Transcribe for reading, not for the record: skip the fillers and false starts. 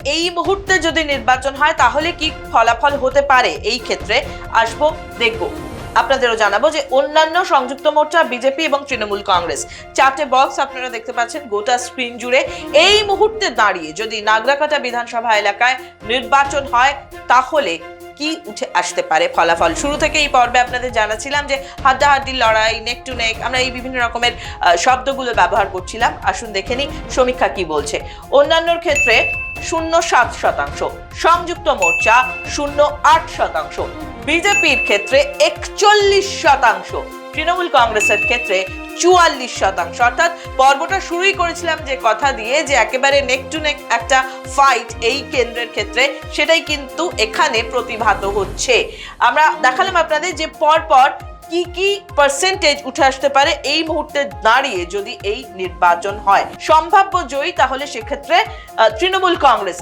এই মুহূর্তে যদি নির্বাচন হয় তাহলে কি ফলাফল হতে পারে, এই ক্ষেত্রে আসবো, দেখব। আপনাদেরও জানাবো যে অন্যান্য সংযুক্ত মোর্চা, বিজেপি এবং তৃণমূল কংগ্রেস, চারটে বক্স আপনারা দেখতে পাচ্ছেন গোটা স্ক্রিন জুড়ে। এই মুহূর্তে দাঁড়িয়ে যদি নাগরাকাটা বিধানসভা এলাকায় নির্বাচন হয় তাহলে কি উঠে আসতে পারে ফলাফল। শুরু থেকে এই পর্বে আপনাদের জানাচ্ছিলাম যে হাড্ডাহাড্ডি লড়াই, নেক টু নেক, আমরা এই বিভিন্ন রকমের শব্দগুলো ব্যবহার করছিলাম। আসুন দেখে নিই সমীক্ষা কি বলছে। অন্যান্যর ক্ষেত্রে 0.7%, সংযুক্ত মোর্চা 0.8%, বিজেপির ক্ষেত্রে 41%, তৃণমূল কংগ্রেসের ক্ষেত্রে 44%। অর্থাৎ পর্বটা শুরুই করেছিলাম যে কথা দিয়ে যে একেবারে নেক টু নেক একটা ফাইট এই কেন্দ্রের ক্ষেত্রে, সেটাই কিন্তু এখানে প্রতিভাত হচ্ছে। আমরা দেখালাম আপনাদের যে পরপর কি কি পার্সেন্টেজ উঠে আসতে পারে এই মুহূর্তে দাঁড়িয়ে যদি এই নির্বাচন হয়। সম্ভাব্য জয়ী তাহলে সেক্ষেত্রে তৃণমূল কংগ্রেস